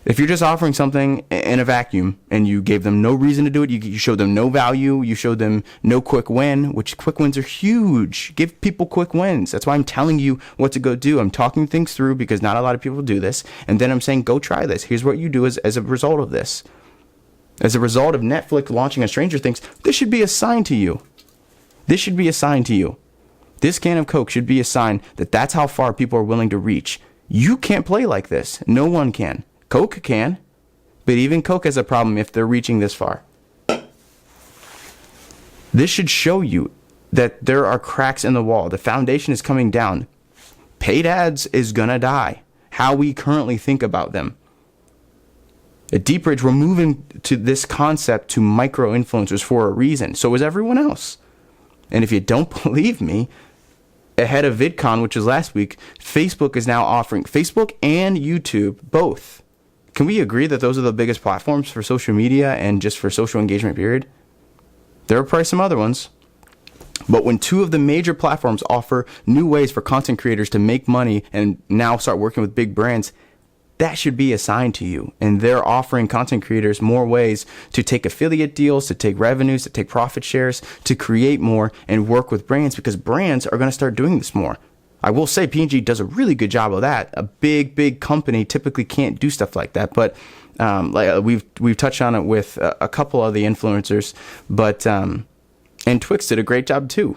S1: If you're just offering something in a vacuum and you gave them no reason to do it, you showed them no value, you showed them no quick win, which quick wins are huge. Give people quick wins. That's why I'm telling you what to go do. I'm talking things through because not a lot of people do this. And then I'm saying, go try this. Here's what you do as a result of this. As a result of Netflix launching on Stranger Things, this should be a sign to you. This should be a sign to you. This can of Coke should be a sign that that's how far people are willing to reach. You can't play like this. No one can. Coke can, but even Coke has a problem if they're reaching this far. This should show you that there are cracks in the wall. The foundation is coming down. Paid ads is gonna die. how we currently think about them. At DeepBridge, we're moving to this concept to micro influencers for a reason. So is everyone else. And if you don't believe me, ahead of VidCon, which was last week, Facebook is now offering, Facebook and YouTube, both. Can we agree that those are the biggest platforms for social media and just for social engagement, period? There are probably some other ones. But when two of the major platforms offer new ways for content creators to make money and now start working with big brands, that should be a sign to you. And they're offering content creators more ways to take affiliate deals, to take revenues, to take profit shares, to create more and work with brands, because brands are going to start doing this more. I will say P&G does a really good job of that. A big company typically can't do stuff like that. But we've touched on it with a couple of the influencers. But and Twix did a great job too.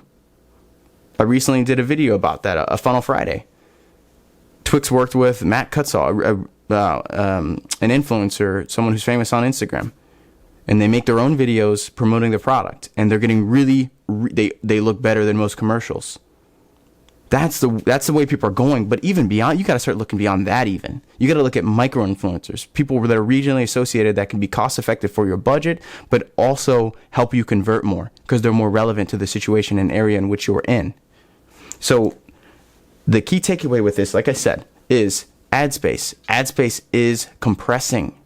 S1: I recently did a video about that, a Funnel Friday. Twix worked with Matt Cutsaw, an influencer, someone who's famous on Instagram, and they make their own videos promoting the product, and they're getting they look better than most commercials. That's the way people are going. But even beyond, you got to start looking beyond that. Even you got to look at micro influencers, people that are regionally associated that can be cost effective for your budget, but also help you convert more because they're more relevant to the situation and area in which you're in. So the key takeaway with this, like I said, is ad space. Ad space is compressing.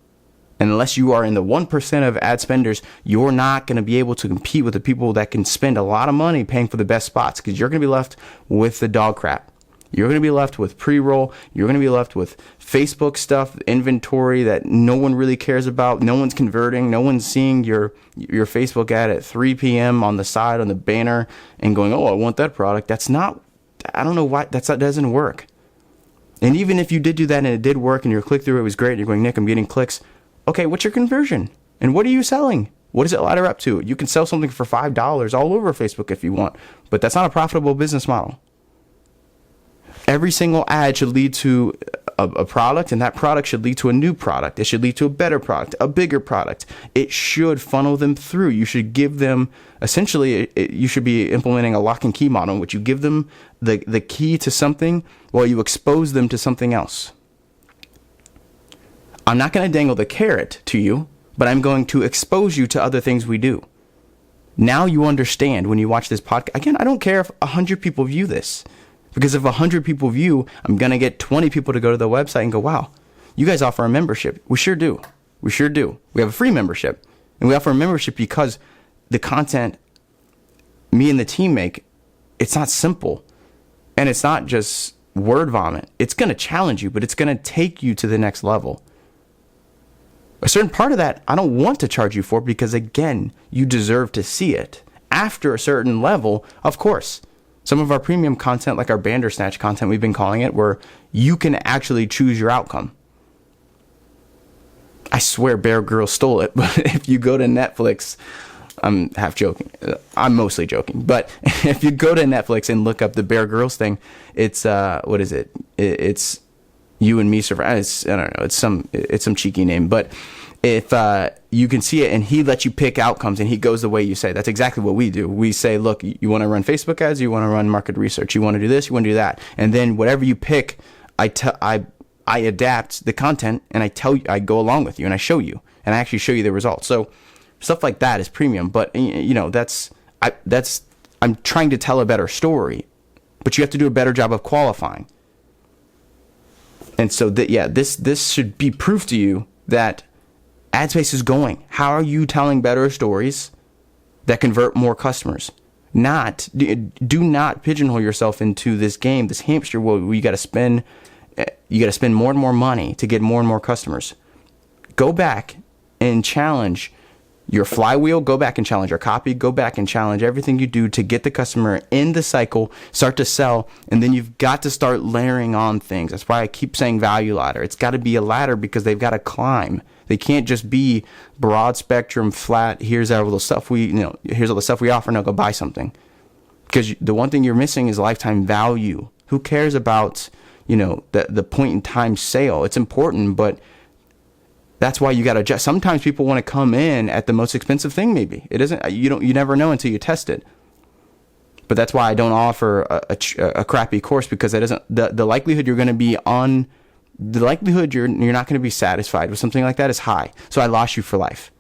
S1: Unless you are in the 1% of ad spenders, you're not going to be able to compete with the people that can spend a lot of money paying for the best spots, because you're going to be left with the dog crap. You're going to be left with pre-roll. You're going to be left with Facebook stuff, inventory that no one really cares about. No one's converting. No one's seeing your Facebook ad at 3 p.m. on the side on the banner and going, oh, I want that product. That's not, I don't know why, that doesn't work. And even if you did do that and it did work and your click-through, it was great, you're going, Nick, I'm getting clicks. Okay, what's your conversion? And what are you selling? What does it ladder up to? You can sell something for $5 all over Facebook if you want, but that's not a profitable business model. Every single ad should lead to a product, and that product should lead to a new product. It should lead to a better product, a bigger product. It should funnel them through. You should give them, essentially, you should be implementing a lock and key model in which you give them the key to something while you expose them to something else. I'm not going to dangle the carrot to you, but I'm going to expose you to other things we do. Now you understand when you watch this podcast. Again, I don't care if 100 people view this, because if 100 people view, I'm going to get 20 people to go to the website and go, wow, you guys offer a membership. We sure do. We sure do. We have a free membership, and we offer a membership because the content me and the team make, it's not simple, and it's not just word vomit. It's going to challenge you, but it's going to take you to the next level. A certain part of that, I don't want to charge you for, because again, you deserve to see it. After a certain level, of course, some of our premium content, like our Bandersnatch content, we've been calling it, where you can actually choose your outcome. I swear Bear Grylls stole it, but if you go to Netflix, I'm half joking. I'm mostly joking. But if you go to Netflix and look up the Bear Grylls thing, it's, what is it? It's You and Me Survive. I don't know. It's some cheeky name. But if you can see it, and he lets you pick outcomes, and he goes the way you say. That's exactly what we do. We say, look, you want to run Facebook ads, you want to run market research, you want to do this, you want to do that, and then whatever you pick, I adapt the content, and I go along with you, and I show you, and I actually show you the results. So stuff like that is premium. But I'm trying to tell a better story, but you have to do a better job of qualifying. And so this should be proof to you that ad space is going. How are you telling better stories that convert more customers? Do not pigeonhole yourself into this game, this hamster wheel where you got to spend more and more money to get more and more customers. Go back and challenge your flywheel. Go back and challenge your copy. Go back and challenge everything you do to get the customer in the cycle, start to sell, and then you've got to start layering on things. That's why I keep saying value ladder. It's got to be a ladder, because they've got to climb. They can't just be broad spectrum, flat. Here's all the stuff we offer. Now go buy something. Because the one thing you're missing is lifetime value. Who cares about the point in time sale? It's important, but that's why you got to adjust. Sometimes people want to come in at the most expensive thing. Maybe it isn't. You never know until you test it. But that's why I don't offer a crappy course, because that isn't the likelihood you're going to be on the likelihood you're not going to be satisfied with something like that is high. So I lost you for life.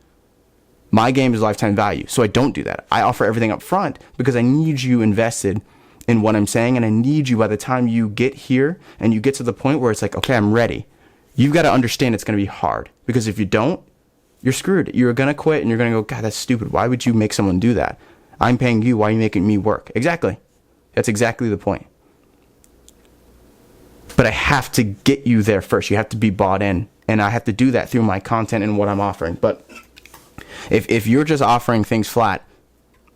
S1: My game is lifetime value, so I don't do that. I offer everything up front because I need you invested in what I'm saying, and I need you by the time you get here and you get to the point where it's like, okay, I'm ready. You've got to understand it's going to be hard, because if you don't, you're screwed. You're going to quit and you're going to go, God, that's stupid. Why would you make someone do that? I'm paying you. Why are you making me work? Exactly. That's exactly the point. But I have to get you there first. You have to be bought in, and I have to do that through my content and what I'm offering. But if you're just offering things flat,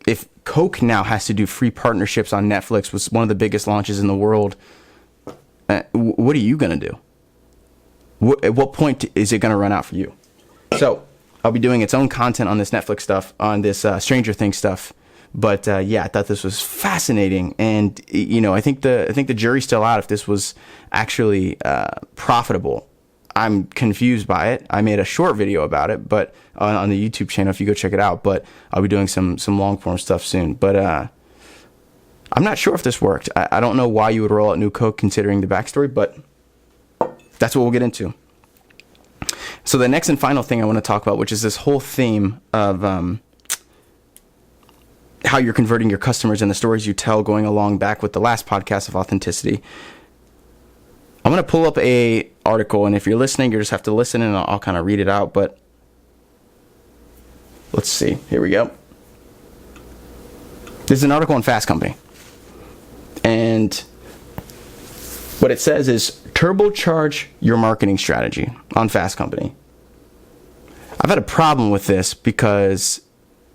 S1: if Coke now has to do free partnerships on Netflix with one of the biggest launches in the world, what are you going to do? At what point is it going to run out for you? So I'll be doing its own content on this Netflix stuff, on this Stranger Things stuff. But yeah, I thought this was fascinating, and I think the jury's still out if this was actually profitable. I'm confused by it. I made a short video about it, but on the YouTube channel, if you go check it out. But I'll be doing some long form stuff soon. But I'm not sure if this worked. I don't know why you would roll out new Coke considering the backstory, but that's what we'll get into. So the next and final thing I want to talk about, which is this whole theme of how you're converting your customers and the stories you tell, going along back with the last podcast of authenticity. I'm going to pull up a article, and if you're listening, you just have to listen, and I'll kind of read it out. But let's see. Here we go. This is an article on Fast Company. And what it says is, turbocharge your marketing strategy on Fast Company. I've had a problem with this because,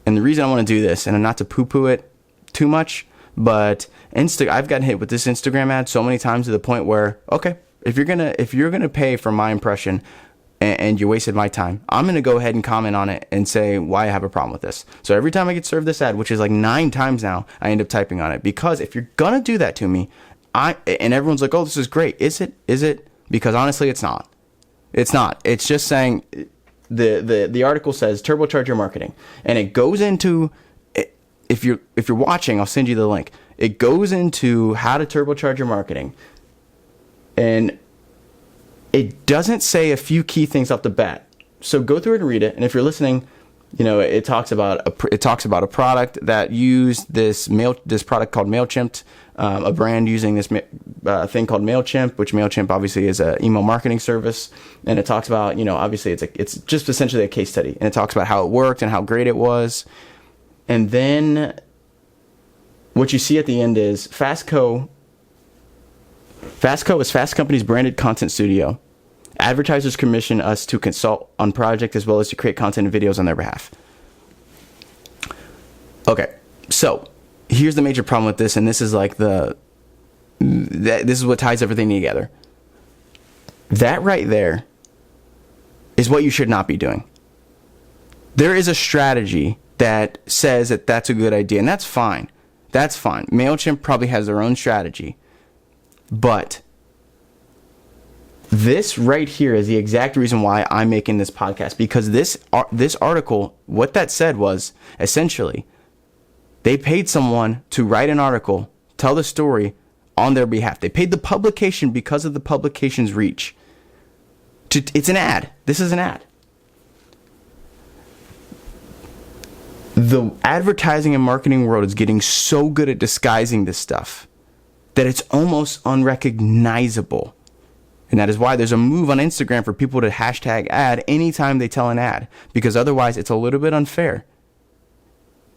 S1: and the reason I want to do this, and not to poo-poo it too much, but I've gotten hit with this Instagram ad so many times to the point where, okay, if you're gonna pay for my impression and you wasted my time, I'm gonna go ahead and comment on it and say why I have a problem with this. So every time I get served this ad, which is like 9 times now, I end up typing on it, because if you're gonna do that to me, and everyone's like, oh, this is great. Is it? Because honestly, it's not. It's not. It's just saying, the article says turbocharge your marketing, and it goes into, if you're watching, I'll send you the link. It goes into how to turbocharge your marketing, and it doesn't say a few key things off the bat. So go through it and read it. And if you're listening, it talks about a product that used this product called MailChimp, a brand using this thing called MailChimp, which MailChimp obviously is an email marketing service. And it talks about, obviously it's just essentially a case study, and it talks about how it worked and how great it was. And then what you see at the end is Fastco is Fast Company's branded content studio. Advertisers commission us to consult on projects as well as to create content and videos on their behalf. Okay, so here's the major problem with this, and this is like this is what ties everything together. That right there is what you should not be doing. There is a strategy that says that that's a good idea, and that's fine. That's fine. MailChimp probably has their own strategy. But this right here is the exact reason why I'm making this podcast, because this article, what that said was, essentially, they paid someone to write an article, tell the story on their behalf. They paid the publication because of the publication's reach. It's an ad. This is an ad. The advertising and marketing world is getting so good at disguising this stuff that it's almost unrecognizable. And that is why there's a move on Instagram for people to hashtag ad anytime they tell an ad, because otherwise it's a little bit unfair.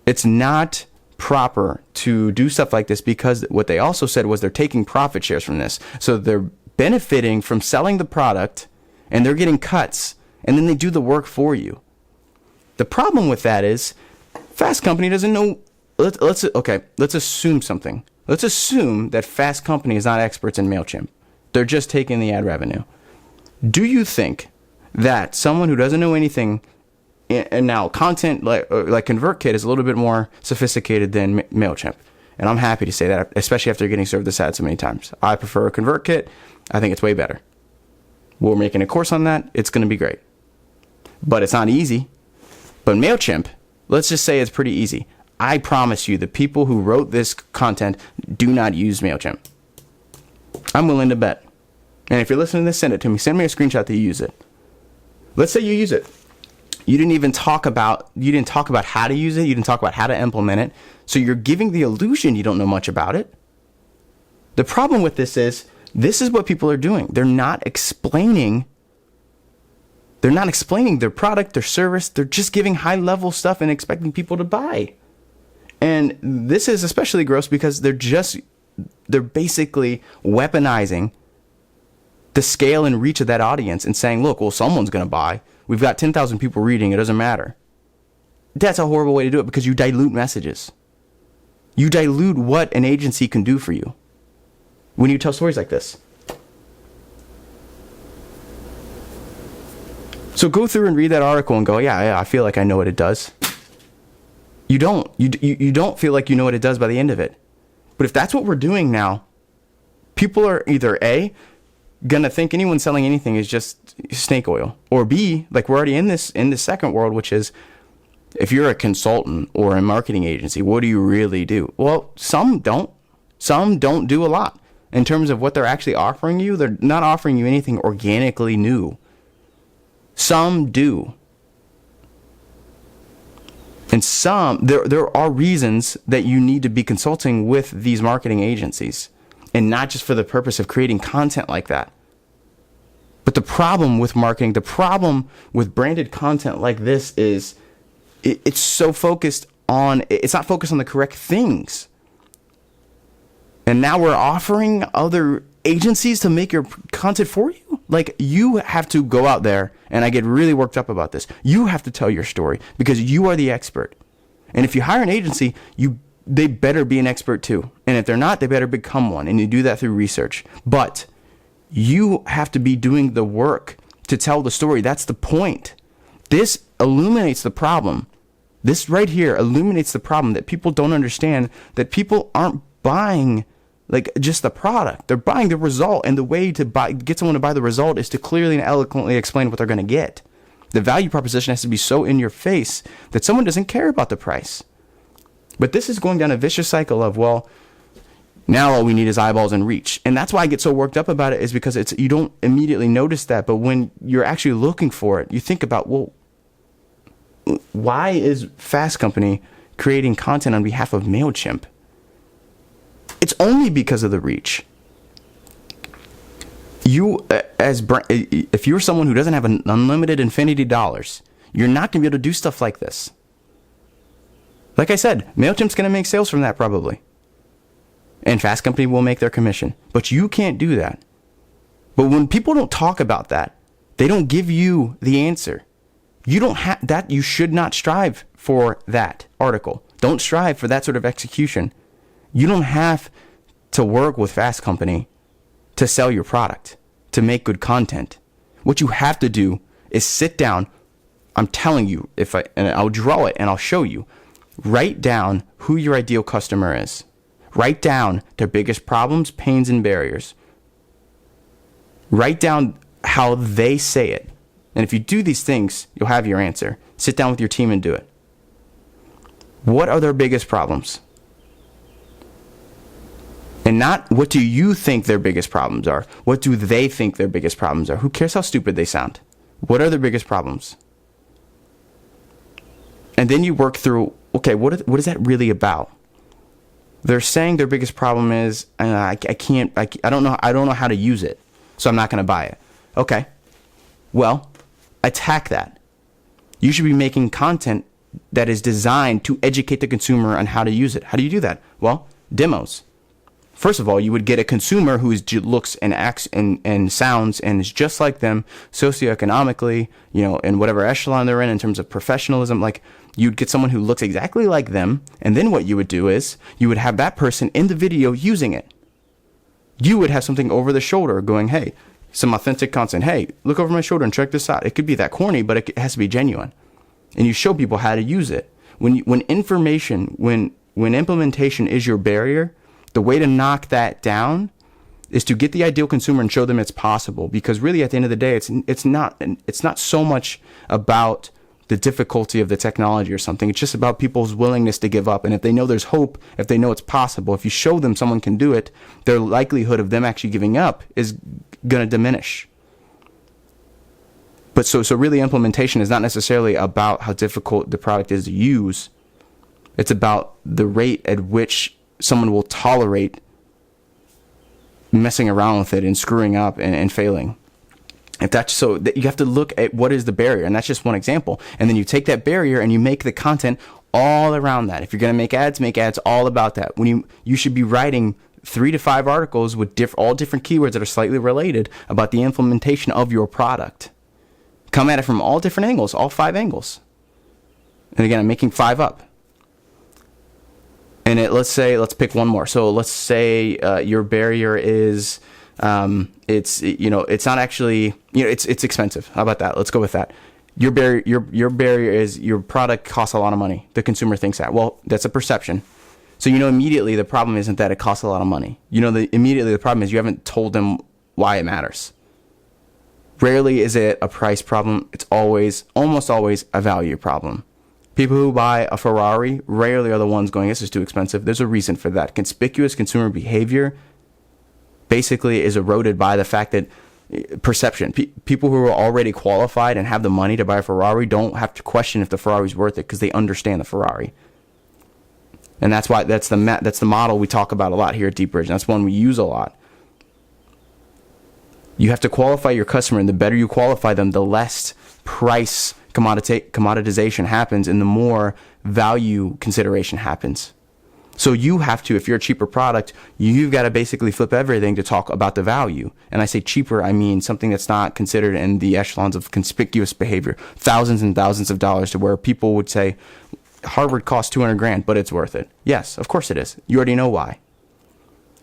S1: It's not proper to do stuff like this, because what they also said was they're taking profit shares from this. So they're benefiting from selling the product, and they're getting cuts, and then they do the work for you. The problem with that is Fast Company doesn't know. Let's assume something. Let's assume that Fast Company is not experts in MailChimp. They're just taking the ad revenue. Do you think that someone who doesn't know anything, and now content like ConvertKit is a little bit more sophisticated than MailChimp, and I'm happy to say that, especially after getting served this ad so many times. I prefer ConvertKit. I think it's way better. We're making a course on that. It's going to be great. But it's not easy. But MailChimp, let's just say it's pretty easy. I promise you, the people who wrote this content do not use MailChimp. I'm willing to bet. And if you're listening to this, send it to me. Send me a screenshot that you use it. Let's say you use it. You didn't talk about how to use it. You didn't talk about how to implement it. So you're giving the illusion you don't know much about it. The problem with this is what people are doing. They're not explaining their product, their service. They're just giving high level stuff and expecting people to buy. And this is especially gross because they're basically weaponizing the scale and reach of that audience and saying, look, well, someone's going to buy. We've got 10,000 people reading. It doesn't matter. That's a horrible way to do it because you dilute messages. You dilute what an agency can do for you when you tell stories like this. So go through and read that article and go, yeah, I feel like I know what it does. You don't. You don't feel like you know what it does by the end of it. But if that's what we're doing now, people are either A, gonna think anyone selling anything is just snake oil, or B, like we're already in this second world, which is if you're a consultant or a marketing agency, what do you really do? Well, some don't do a lot in terms of what they're actually offering you. They're not offering you anything organically new. Some do. And there are reasons that you need to be consulting with these marketing agencies, and not just for the purpose of creating content like that. But the problem with marketing, the problem with branded content like this is it's so focused on, it's not focused on the correct things. And now we're offering other agencies to make your content for you. Like, you have to go out there, and I get really worked up about this. You have to tell your story because you are the expert. And if you hire an agency, they better be an expert too. And if they're not, they better become one. And you do that through research. But you have to be doing the work to tell the story. That's the point. This illuminates the problem. This right here illuminates the problem that people don't understand, that people aren't buying like just the product. They're buying the result. And the way to get someone to buy the result is to clearly and eloquently explain what they're going to get. The value proposition has to be so in your face that someone doesn't care about the price. But this is going down a vicious cycle of, well, now all we need is eyeballs and reach. And that's why I get so worked up about it, is because you don't immediately notice that. But when you're actually looking for it, you think about, well, why is Fast Company creating content on behalf of MailChimp? It's only because of the reach. If you're someone who doesn't have an unlimited infinity dollars, you're not going to be able to do stuff like this. Like I said, MailChimp's going to make sales from that probably. And Fast Company will make their commission. But you can't do that. But when people don't talk about that, they don't give you the answer. You don't have that. You should not strive for that article. Don't strive for that sort of execution. You don't have to work with Fast Company to sell your product, to make good content. What you have to do is sit down. I'm telling you, and I'll draw it and I'll show you. Write down who your ideal customer is. Write down their biggest problems, pains, and barriers. Write down how they say it. And if you do these things, you'll have your answer. Sit down with your team and do it. What are their biggest problems? And not what do you think their biggest problems are? What do they think their biggest problems are? Who cares how stupid they sound? What are their biggest problems? And then you work through, okay, what is that really about? They're saying their biggest problem is, I don't know how to use it, so I'm not going to buy it. Okay, well, attack that. You should be making content that is designed to educate the consumer on how to use it. How do you do that? Well, demos. First of all, you would get a consumer who looks and acts and sounds and is just like them socioeconomically, in whatever echelon they're in terms of professionalism. Like, you'd get someone who looks exactly like them. And then what you would do is you would have that person in the video using it. You would have something over the shoulder going, hey, some authentic content. Hey, look over my shoulder and check this out. It could be that corny, but it has to be genuine. And you show people how to use it. When implementation is your barrier, the way to knock that down is to get the ideal consumer and show them it's possible. Because really, at the end of the day, it's not so much about the difficulty of the technology or something. It's just about people's willingness to give up. And if they know there's hope, if they know it's possible, if you show them someone can do it, their likelihood of them actually giving up is going to diminish. But so really implementation is not necessarily about how difficult the product is to use. It's about the rate at which someone will tolerate messing around with it and screwing up and failing. If that's so, that you have to look at what is the barrier, and that's just one example. And then you take that barrier and you make the content all around that. If you're going to make ads all about that. When you should be writing 3 to 5 articles with all different keywords that are slightly related about the implementation of your product. Come at it from all different angles, all 5 angles. And again, I'm making 5 up. And let's pick one more. So let's say your barrier is it's not actually, it's expensive. How about that? Let's go with that. Your barrier is your product costs a lot of money. The consumer thinks that. Well, that's a perception. So immediately the problem isn't that it costs a lot of money. Immediately the problem is you haven't told them why it matters. Rarely is it a price problem. It's almost always a value problem. People who buy a Ferrari rarely are the ones going, this is too expensive. There's a reason for that. Conspicuous consumer behavior basically is eroded by the fact that perception. People who are already qualified and have the money to buy a Ferrari don't have to question if the Ferrari's worth it because they understand the Ferrari. And that's why that's the model we talk about a lot here at DeepBridge. And that's one we use a lot. You have to qualify your customer, and the better you qualify them, the less price commoditization happens and the more value consideration happens. So you have to, if you're a cheaper product, you've got to basically flip everything to talk about the value. And I say cheaper, I mean something that's not considered in the echelons of conspicuous behavior, thousands and thousands of dollars, to where people would say, Harvard costs $200,000, but it's worth it. Yes, of course it is. You already know why.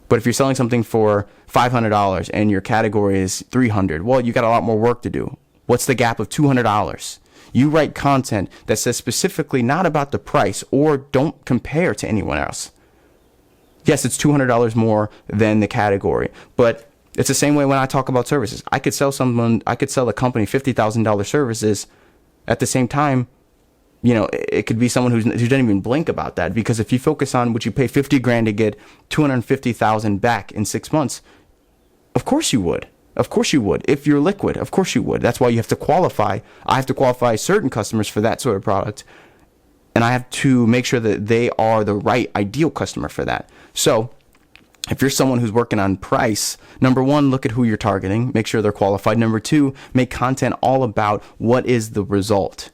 S1: But if you're selling something for $500 and your category is $300, well, you got a lot more work to do. What's the gap of $200? You write content that says specifically not about the price or don't compare to anyone else. Yes, it's $200 more than the category, but it's the same way when I talk about services. I could sell a company $50,000 services. At the same time, it could be someone who doesn't even blink about that, because if you focus on would you pay $50,000 to get $250,000 back in 6 months, of course you would. Of course you would. If you're liquid, of course you would. That's why you have to qualify. I have to qualify certain customers for that sort of product. And I have to make sure that they are the right ideal customer for that. So if you're someone who's working on price, number one, look at who you're targeting. Make sure they're qualified. Number two, make content all about what is the result.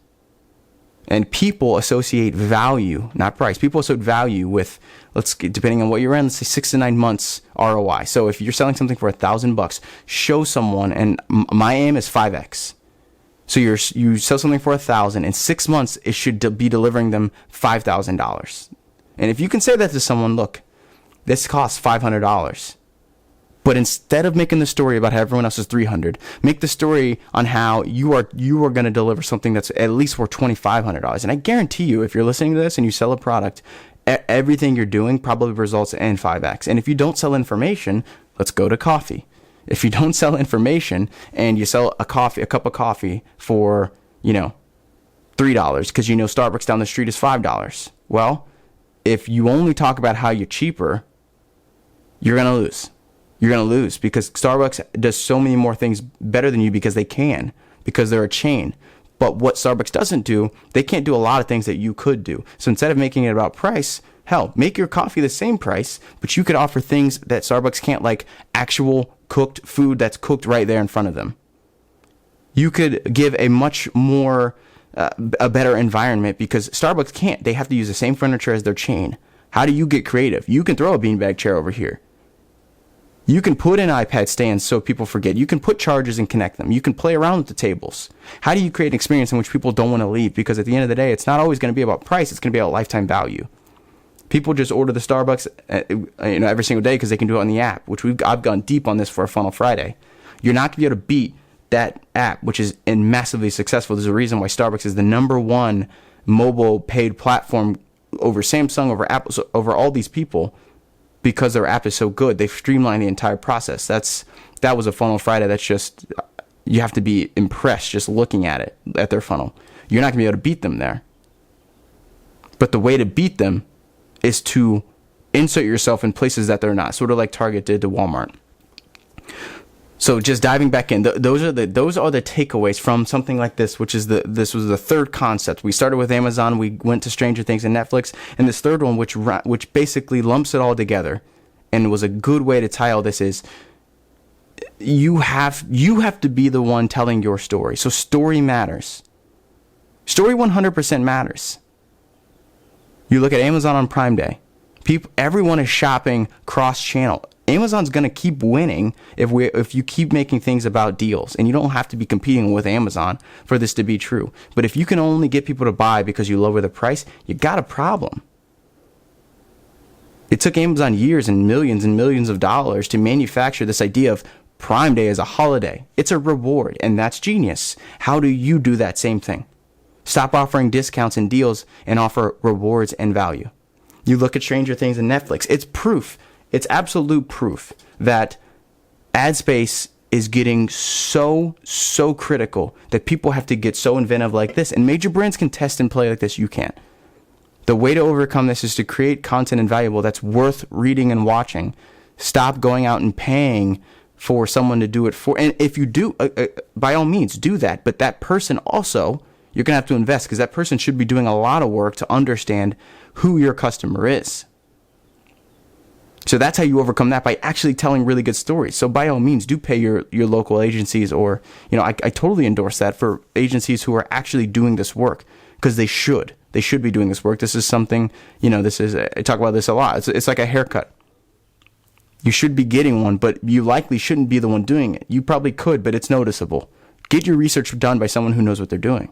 S1: And people associate value, not price. People associate value with, depending on what you're in, let's say 6 to 9 months ROI. So if you're selling something for $1,000, show someone, and my aim is 5x. So you sell something for $1,000 in 6 months, it should be delivering them $5,000. And if you can say that to someone, look, this costs $500. But instead of making the story about how everyone else is $300, make the story on how you are going to deliver something that's at least worth $2,500. And I guarantee you, if you're listening to this and you sell a product, everything you're doing probably results in 5x. And if you don't sell information, let's go to coffee. If you don't sell information and you sell a cup of coffee for, $3 because Starbucks down the street is $5. Well, if you only talk about how you're cheaper, you're going to lose. You're going to lose because Starbucks does so many more things better than you because they're a chain. But what Starbucks doesn't do, they can't do a lot of things that you could do. So instead of making it about price, hell, make your coffee the same price, but you could offer things that Starbucks can't, like actual cooked food that's cooked right there in front of them. You could give a much more, a better environment because Starbucks can't. They have to use the same furniture as their chain. How do you get creative? You can throw a beanbag chair over here. You can put in iPad stands so people forget. You can put chargers and connect them. You can play around with the tables. How do you create an experience in which people don't want to leave? Because at the end of the day, it's not always going to be about price. It's going to be about lifetime value. People just order the Starbucks every single day because they can do it on the app, which I've gone deep on this for a Funnel Friday. You're not going to be able to beat that app, which is massively successful. There's a reason why Starbucks is the #1 mobile paid platform over Samsung, over Apple, over all these people. Because their app is so good, they've streamlined the entire process. That was a Funnel Friday. That's just, you have to be impressed just looking at their funnel. You're not going to be able to beat them there. But the way to beat them is to insert yourself in places that they're not, sort of like Target did to Walmart. So just diving back in, those are the takeaways from something like this, which is this was the third concept. We started with Amazon, we went to Stranger Things and Netflix, and this third one, which basically lumps it all together, and was a good way to tie all this, is you have to be the one telling your story. So story matters. Story 100% matters. You look at Amazon on Prime Day. Everyone is shopping cross-channel. Amazon's going to keep winning if you keep making things about deals, and you don't have to be competing with Amazon for this to be true. But if you can only get people to buy because you lower the price, you got a problem. It took Amazon years and millions of dollars to manufacture this idea of Prime Day as a holiday. It's a reward, and that's genius. How do you do that same thing? Stop offering discounts and deals and offer rewards and value. You look at Stranger Things and Netflix. It's proof. It's absolute proof that ad space is getting so critical that people have to get so inventive like this. And major brands can test and play like this. You can't. The way to overcome this is to create content and valuable that's worth reading and watching. Stop going out and paying for someone to do it for. And if you do, by all means, do that. But that person also, you're going to have to invest, because that person should be doing a lot of work to understand who your customer is. So that's how you overcome that, by actually telling really good stories. So by all means, do pay your local agencies, or, I totally endorse that for agencies who are actually doing this work, because they should. They should be doing this work. This is something, I talk about this a lot. It's like a haircut. You should be getting one, but you likely shouldn't be the one doing it. You probably could, but it's noticeable. Get your research done by someone who knows what they're doing.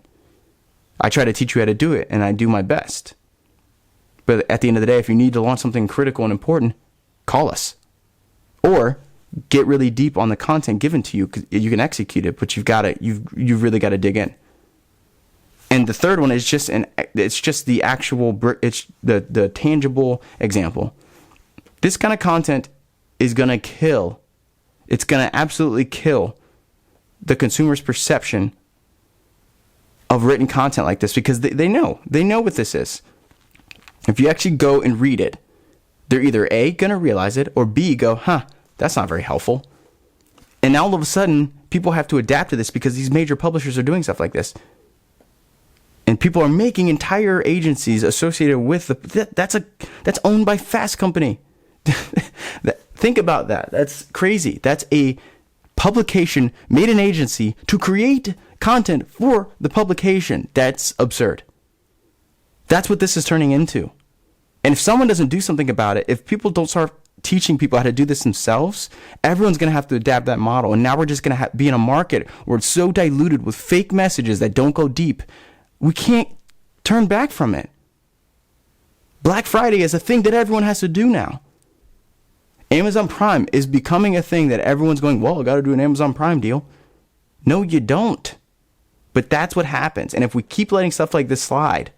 S1: I try to teach you how to do it, and I do my best. But at the end of the day, if you need to launch something critical and important, call us. Or get really deep on the content given to you. You can execute it, but you've really got to dig in. And the third one is it's the tangible example. This kind of content is going to kill. It's going to absolutely kill the consumer's perception of written content like this, because they know what this is. If you actually go and read it, they're either A, going to realize it, or B, go, that's not very helpful. And now all of a sudden, people have to adapt to this because these major publishers are doing stuff like this. And people are making entire agencies associated with that's owned by Fast Company. Think about that. That's crazy. That's a publication made an agency to create content for the publication. That's absurd. That's what this is turning into. And if someone doesn't do something about it, if people don't start teaching people how to do this themselves, everyone's going to have to adapt that model. And now we're just going to be in a market where it's so diluted with fake messages that don't go deep. We can't turn back from it. Black Friday is a thing that everyone has to do now. Amazon Prime is becoming a thing that everyone's going, well, I got to do an Amazon Prime deal. No, you don't. But that's what happens. And if we keep letting stuff like this slide,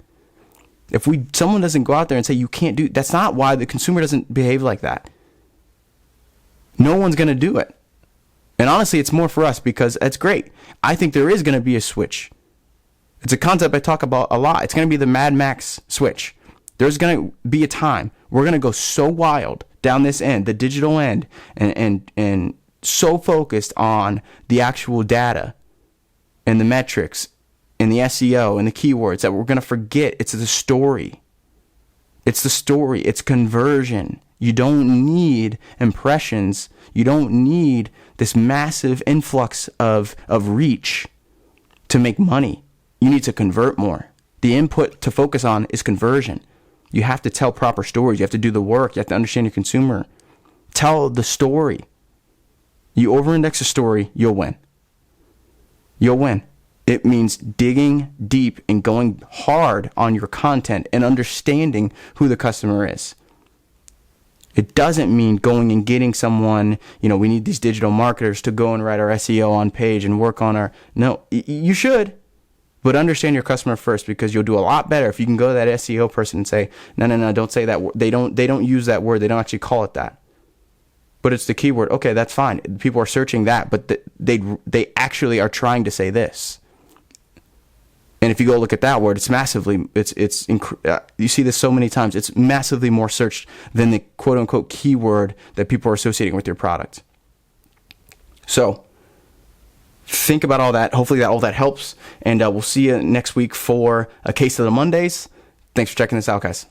S1: if someone doesn't go out there and say you can't do, that's not why the consumer doesn't behave like that. No one's going to do it. And honestly, it's more for us, because that's great. I think there is going to be a switch. It's a concept I talk about a lot. It's going to be the Mad Max switch. There's going to be a time we're going to go so wild down this end, the digital end, and so focused on the actual data and the metrics and the SEO and the keywords that we're going to forget it's the story. It's the story. It's conversion. You don't need impressions. You don't need this massive influx of reach to make money. You need to convert more. The input to focus on is conversion. You have to tell proper stories. You have to do the work. You have to understand your consumer. Tell the story. You over-index a story, you'll win. You'll win. It means digging deep and going hard on your content and understanding who the customer is. It doesn't mean going and getting someone, we need these digital marketers to go and write our SEO on page and work on our... No, you should. But understand your customer first, because you'll do a lot better if you can go to that SEO person and say, no, don't say that. They don't use that word. They don't actually call it that. But it's the keyword. Okay, that's fine. People are searching that, but they actually are trying to say this. And if you go look at that word, it's massively, you see this so many times, it's massively more searched than the quote unquote keyword that people are associating with your product. So think about all that. Hopefully all that helps. And we'll see you next week for a Case of the Mondays. Thanks for checking this out, guys.